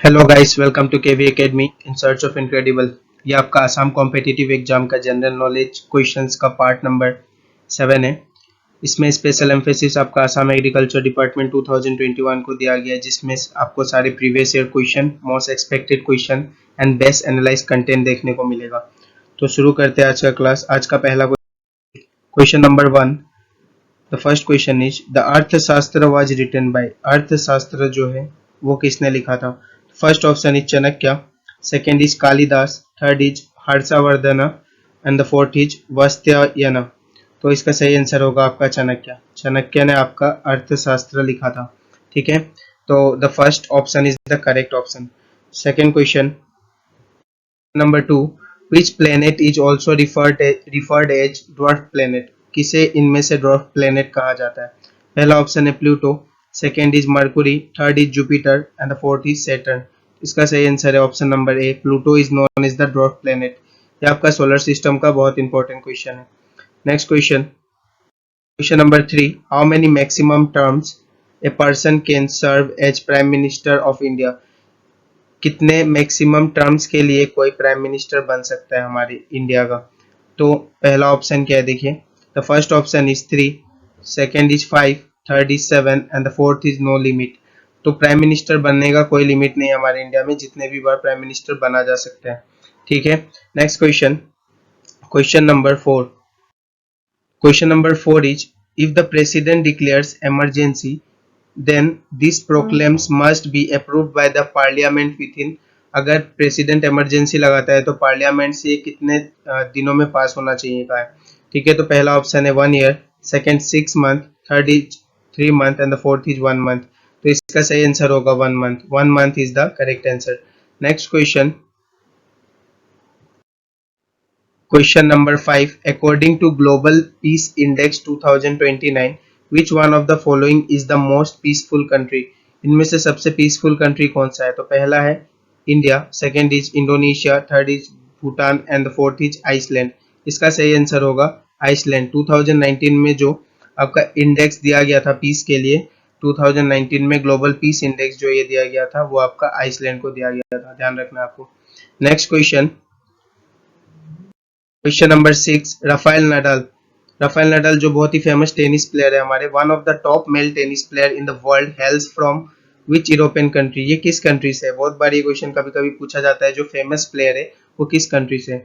Hello guys, welcome to KV academy in search of incredible. ये आपका Assam competitive exam का general knowledge questions का part number 7 है। इसमें स्पेशल एम्फेसिस आपका आसाम एग्रीकल्चर डिपार्टमेंट 2021 को दिया गया है, जिसमें आपको सारे previous year question, most expected question and best analyse content देखने को मिलेगा। तो शुरू करते हैं आज का क्लास। आज का पहला question number 1। The first question is the Arthashastra was written by. Arthashastra जो है वो किसने लिखा था? First option is Chanakya, second is Kalidasa, third is Harshavardhana and the fourth is Vatsyayana. तो इसका सही आंसर होगा आपका चाणक्य। चाणक्य ने आपका अर्थशास्त्र लिखा था। ठीक है, तो the first option is the correct option. Second question number 2। Which planet is also referred as dwarf planet. किसे इनमें से ड्वार्फ प्लेनेट कहा जाता है? पहला ऑप्शन है Pluto, second is Mercury, third is Jupiter and the fourth is Saturn. इसका सही आंसर है option number A, Pluto is known as the dwarf planet. ये आपका सोलर सिस्टम का बहुत इंपॉर्टेंट क्वेश्चन है। Next question, question number 3। How many maximum terms a person can serve as prime minister of India. कितने maximum terms के लिए कोई prime minister बन सकता है हमारे इंडिया का? तो पहला ऑप्शन क्या है, देखिए। The first option is 3, second is 5, third is 7 and the fourth is no limit. तो प्राइम मिनिस्टर बनने का कोई लिमिट नहीं है हमारे इंडिया में, जितने भी बार प्राइम मिनिस्टर बना जा सकते हैं। ठीक है, next question, question number 4। Question number 4 is if the president declares emergency then this proclaims must be approved by the parliament within। अगर प्रेसिडेंट इमरजेंसी लगाता है तो पार्लियामेंट से कितने दिनों में पास होना चाहिए का है? ठीक है, तो पहला ऑप्शन है 1 year, second 6 month, third is 3 month and the fourth is 1 month. तो इसका सही आंसर होगा 1 month. 1 month is the correct answer. Next question, question number 5। According to Global Peace Index 2029, which one of the following is the most peaceful country. इनमें से सबसे peaceful country कौन सा है? तो पहला है India, second is Indonesia, third is Bhutan and the fourth is Iceland. इसका सही आंसर होगा आइसलैंड। 2019 में जो आपका इंडेक्स दिया गया था पीस के लिए, 2019 में ग्लोबल पीस इंडेक्स जो ये दिया गया था वो आपका आइसलैंड को दिया गया था, ध्यान रखना आपको। Next question, question number 6। Rafael Nadal. Rafael Nadal जो बहुत ही फेमस टेनिस प्लेयर है हमारे, one of the top male tennis player in the world, hails from which European country. ये किस कंट्री से है? बहुत बार ये क्वेश्चन कभी कभी पूछा जाता है, जो फेमस प्लेयर है वो किस कंट्री से है?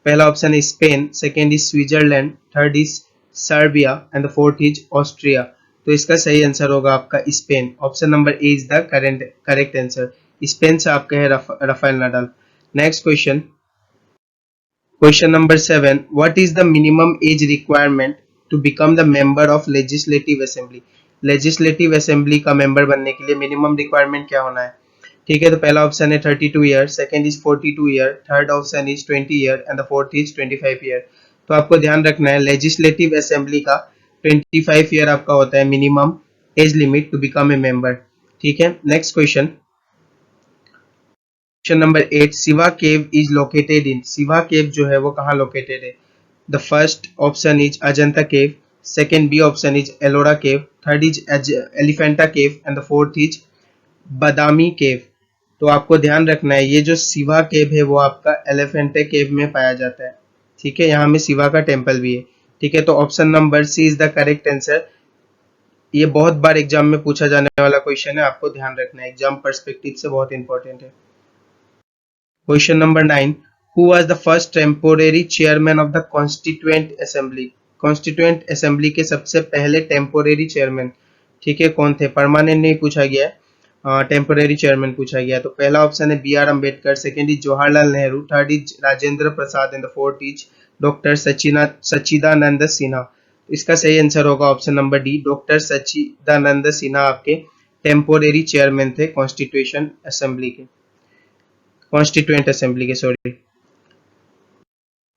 पहला ऑप्शन है Spain, second is Switzerland, third is Serbia and the fourth is Austria. तो इसका सही आंसर होगा आपका Spain. Option number A is the correct answer. Spain से आपका है Rafael Nadal. Next question, question number 7। What is the minimum age requirement to become the member of legislative assembly. Legislative assembly का member बनने के लिए minimum requirement क्या होना है? ठीक है, तो पहला ऑप्शन है 32 year, second is 42 year, third option is 20 year and the fourth is 25 year. तो आपको ध्यान रखना है लेजिस्लेटिव असेंबली का 25 ईयर आपका होता है minimum age limit to become a member. ठीक है, next question, question number 8। Shiva cave is located in. Shiva cave जो है वो कहाँ लोकेटेड है? The first option is Ajanta cave, second B option is Ellora cave, third is Elephanta cave and the fourth is Badami cave. तो आपको ध्यान रखना है ये जो शिवा केव है वो आपका एलिफेंटा केव में पाया जाता है। ठीक है, यहाँ में शिवा का टेम्पल भी है। ठीक है, तो option number C is the correct answer. ये बहुत बार एग्जाम में पूछा जाने वाला क्वेश्चन है, आपको ध्यान रखना है, एग्जाम पर्सपेक्टिव से बहुत इंपॉर्टेंट है। Question number 9। Who was the first temporary chairman of the constituent assembly. Constituent assembly के सबसे पहले टेम्पोरेरी चेयरमैन, ठीक है, कौन थे? परमानेंट नहीं पूछा गया है, टेम्पोरेरी चेयरमैन पूछा गया है। तो पहला ऑप्शन है B R Ambedkar, second is Jawaharlal Nehru, third is Rajendra Prasad and the fourth is doctor Sachchidanand Sinha. इसका सही आंसर होगा option number D, doctor Sachchidanand Sinha आपके टेम्पोरेरी चेयरमैन थे कॉन्स्टिट्यूशन असेंबली के, कॉन्स्टिट्यूएंट असेंबली के, sorry.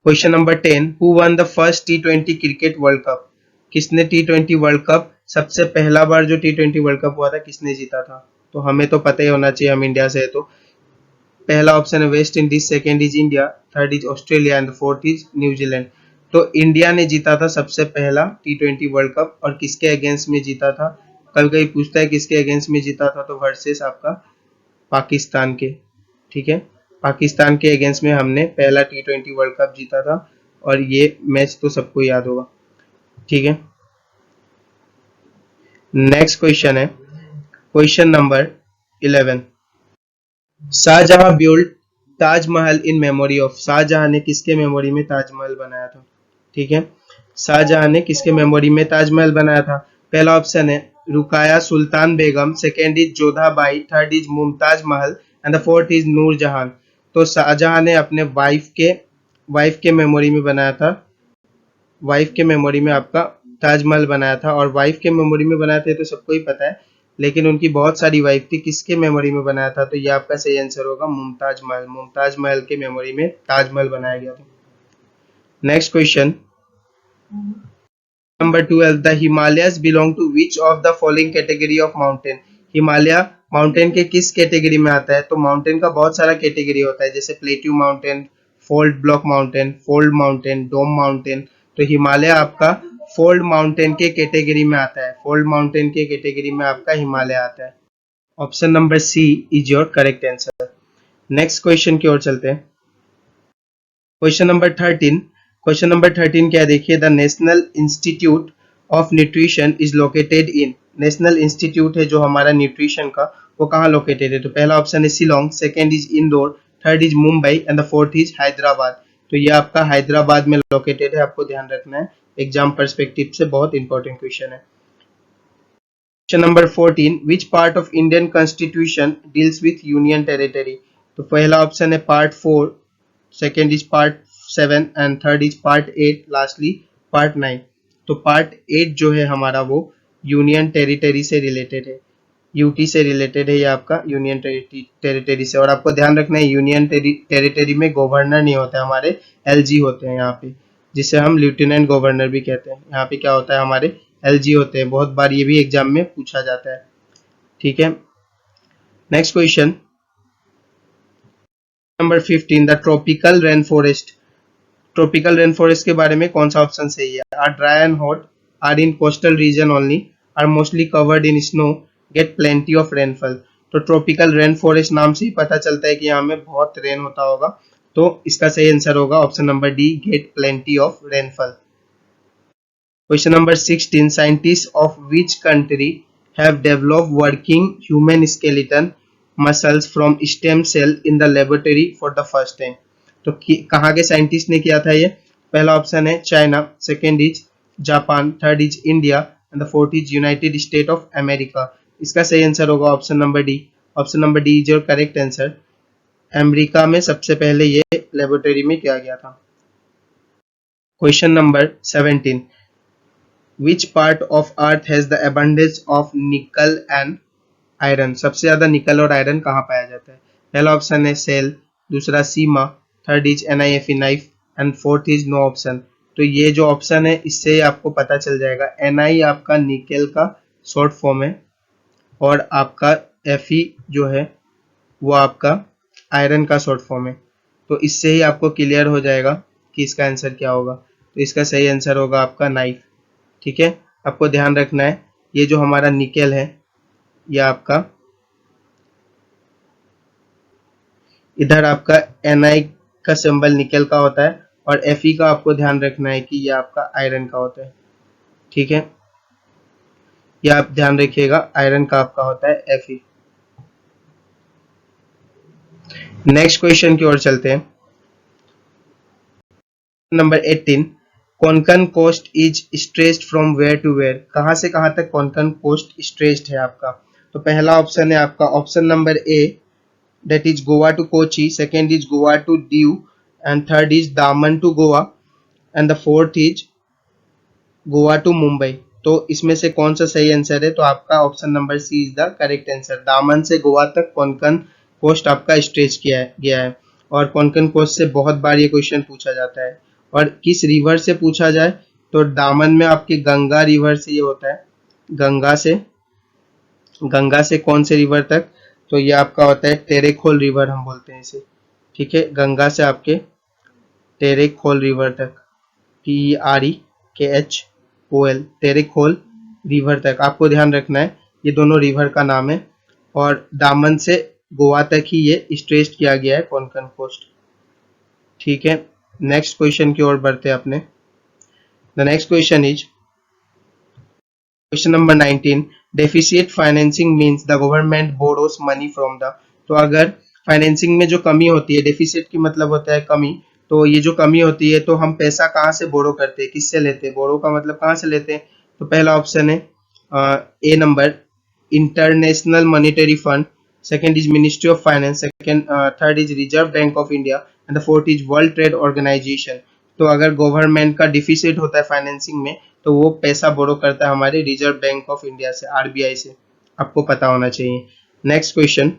Question number 10। Who won the first टी20 क्रिकेट वर्ल्ड कप। किसने टी20 वर्ल्ड कप, सबसे पहला बार जो टी20 वर्ल्ड कप हुआ था किसने जीता था? तो हमें तो पता ही होना चाहिए, हम इंडिया से है। तो पहला ऑप्शन है West Indies, second is India, third is Australia and fourth is New Zealand. तो इंडिया ने जीता था सबसे पहला टी20 वर्ल्ड कप, और किसके अगेंस्ट में जीता था? कभी कभी पूछता है किसके अगेंस्ट में जीता था, तो वर्सेस आपका पाकिस्तान के, ठीक है। पाकिस्तान के अगेंस्ट में हमने पहला T20 वर्ल्ड कप जीता था और ये मैच तो सबको याद होगा, ठीक है। नेक्स्ट क्वेश्चन है question number 11। Shah Jahan build Taj Mahal in memory of. Shah Jahan ने किसके मेमोरी में ताजमहल बनाया था, ठीक है। शाहजहां ने किसके मेमोरी में ताजमहल बनाया था? पहला ऑप्शन है Ruqaiya Sultan Begum, second is Jodhabai, third is Mumtaz Mahal and the fourth is Noorjahan. तो शाहजहां ने अपने वाइफ के मेमोरी में बनाया था, वाइफ के मेमोरी में आपका ताजमहल बनाया था। और वाइफ के मेमोरी में बनाया था तो सबको ही पता है, लेकिन उनकी बहुत सारी वाइफ थी, किसके मेमोरी में बनाया था? तो ये आपका सही आंसर होगा मुमताज महल। मुमताज महल के मेमोरी में ताजमहल बनाया गया था। Next question number 12। The Himalayas belong to which of the following category of mountain. Himalaya mountain के किस कैटेगरी में आता है? तो माउंटेन का बहुत सारा कैटेगरी होता है, जैसे plateau mountain, fold block mountain, fold mountain, dome mountain. तो हिमालय आपका फोल्ड माउंटेन के कैटेगरी में आता है, फोल्ड माउंटेन के कैटेगरी में आपका हिमालय आता है। Option number C is your correct answer. Next question की ओर चलते हैं। Question number 13। क्वेश्चन नंबर 13 क्या देखिए, the national institute of nutrition is located in. National institute है जो हमारा न्यूट्रिशन का, वो कहाँ लोकेटेड है? तो पहला ऑप्शन है Shillong, second is Indore, third is Mumbai and the fourth is Hyderabad. तो ये आपका हैदराबाद में लोकेटेड है, आपको ध्यान रखना है, एग्जाम पर्सपेक्टिव से बहुत इंपॉर्टेंट क्वेश्चन है। Question number 14। Which part of Indian constitution deals with union territory. तो पहला ऑप्शन है part 4, second is part 7 and third is part 8, lastly part 9। तो पार्ट 8 जो है हमारा वो यूनियन टेरिटरी से रिलेटेड है, यूटी से रिलेटेड है, ये आपका यूनियन टेरिटरी से। और आपको ध्यान रखना है यूनियन टेरिटरी में गवर्नर नहीं होते, हमारे एलजी होते हैं यहाँ पे, जिसे हम लेफ्टिनेंट गवर्नर भी कहते हैं। यहाँ पे क्या होता है, हमारे एलजी होते हैं, बहुत बार ये भी एग्जाम में पूछा जाता है, ठीक है। Next question number 15। The tropical rain forest. Tropical rain forest के बारे में कौन सा ऑप्शन सही है? Are dry and hot, are in coastal region only, are mostly covered in snow, get plenty of rainfall. तो ट्रॉपिकल रेन फॉरेस्ट नाम से ही पता चलता है कि यहाँ में बहुत रेन होता होगा, तो इसका सही आंसर होगा option number D, get plenty of rainfall. Question number 16. Scientists of which country have developed working human skeleton muscles from stem cell in the laboratory for the first time? तो कहाँ के scientist ने किया था ये? पहला option है China, second is Japan, third is India and the fourth is United state of America. इसका सही आंसर होगा option number D. Option number D is your correct answer. America में सबसे पहले ये लेबोरेटरी में किया गया था। Question number 17। Which part of earth has the abundance of nickel and iron? सबसे ज्यादा निकल और आयरन कहाँ पाया जाता है? पहला ऑप्शन है सेल, दूसरा sima, third is NiFe NiFe and fourth is no option. तो ये जो ऑप्शन है इससे आपको पता चल जाएगा, Ni आपका निकल का शॉर्ट फॉर्म है और आपका Fe जो है वो आपका आयरन का शॉर्ट फॉर्म है। तो इससे ही आपको क्लियर हो जाएगा कि इसका आंसर क्या होगा। तो इसका सही आंसर होगा आपका नाइफ, ठीक है। आपको ध्यान रखना है ये जो हमारा निकेल है, ये आपका इधर आपका Ni का सिंबल निकेल का होता है और Fe का आपको ध्यान रखना है कि ये आपका आयरन का होता है, ठीक है। ये आप ध्यान रखिएगा, आयरन का आपका होता है Fe। नेक्स्ट क्वेश्चन की ओर चलते हैं। Number 18। Konkan coast is stretched from where to where. कहां से कहां तक कोंकण कोस्ट स्ट्रेच्ड है आपका? तो पहला ऑप्शन है आपका option number A, that is Goa to Kochi, second is Goa to Diu and third is Daman to Goa and the fourth is Goa to Mumbai. तो इसमें से कौन सा सही आंसर है? तो आपका option number C is the correct answer. Daman से गोवा तक कोंकण कोस्ट आपका स्ट्रेच किया गया है और कोंकण कोस्ट से बहुत बार ये क्वेश्चन पूछा जाता है। और किस रिवर से पूछा जाए तो दामन में आपके गंगा रिवर से ये होता है, गंगा से कौन से रिवर तक? तो ये आपका होता है टेरेखोल रिवर, हम बोलते हैं इसे, ठीक है। गंगा से आपके टेरेखोल रिवर तक, TEREKHOL, टेरेखोल रिवर तक। आपको ध्यान रखना है ये दोनों रिवर का नाम है। और दामन से गोवा तक ही ये स्ट्रेच किया गया है कोंकण कोस्ट। ठीक है, नेक्स्ट क्वेश्चन की ओर बढ़ते हैं अपने। The next question is question number 19, deficit financing means the government borrows money from the. तो अगर फाइनेंसिंग में जो कमी होती है, डेफिसिट की मतलब होता है कमी, तो ये जो कमी होती है तो हम पैसा कहाँ से बोरो करते हैं, किससे लेते हैं, बोरो का मतलब कहाँ से लेते हैं। तो पहला ऑप्शन है A number International Monetary Fund, second is Ministry of Finance, second third is Reserve Bank of India and the fourth is World Trade Organization. तो अगर गवर्नमेंट का डिफिसिट होता है फाइनेंसिंग में तो वो पैसा बोरो करता है हमारे रिजर्व बैंक ऑफ इंडिया से, आरबीआई से, आपको पता होना चाहिए। नेक्स्ट क्वेश्चन,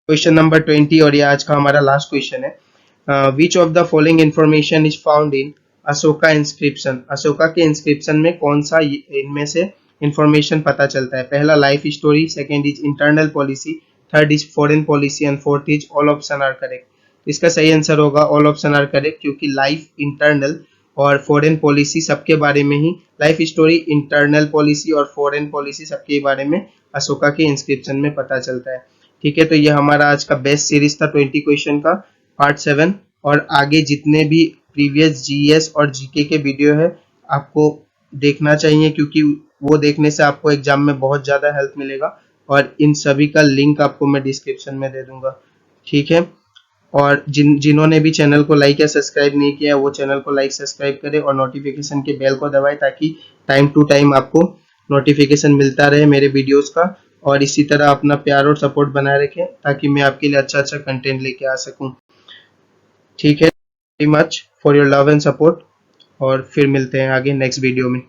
क्वेश्चन नंबर 20 और ये आज का हमारा लास्ट क्वेश्चन है। विच of the following information is found in Ashoka inscription. Ashoka के इंस्क्रिप्शन में कौन सा इनमें से इंफॉर्मेशन पता चलता है। पहला life story, second is internal policy, third is foreign policy and fourth is all option are correct. इसका सही आंसर होगा ऑल ऑप्शन आर करेक्ट, क्योंकि लाइफ, इंटरनल और फॉरेन पॉलिसी सबके बारे में ही, लाइफ स्टोरी, इंटरनल पॉलिसी और फॉरेन पॉलिसी सबके बारे में अशोका के इंस्क्रिप्शन में पता चलता है। ठीक है, तो ये हमारा आज का बेस्ट सीरीज था 20 क्वेश्चन का पार्ट 7। और आगे जितने भी प्रीवियस जीएस और जीके के वीडियो है आपको देखना चाहिए, क्योंकि वो देखने से आपको एग्जाम में बहुत ज़्यादा हेल्प मिलेगा, और इन सभी का लिंक आपको मैं डिस्क्रिप्शन में दे दूंगा। ठीक है, और जिन्होंने भी चैनल को लाइक या सब्सक्राइब नहीं किया वो चैनल को लाइक सब्सक्राइब करें और नोटिफिकेशन के बेल को दबाएं, ताकि टाइम टू टाइम आपको नोटिफिकेशन मिलता रहे मेरे वीडियोस का। और इसी तरह अपना प्यार और सपोर्ट बनाए रखें ताकि मैं आपके लिए अच्छा अच्छा कंटेंट लेके आ सकूं। ठीक है, very much for your love and support, और फिर मिलते हैं आगे नेक्स्ट वीडियो में।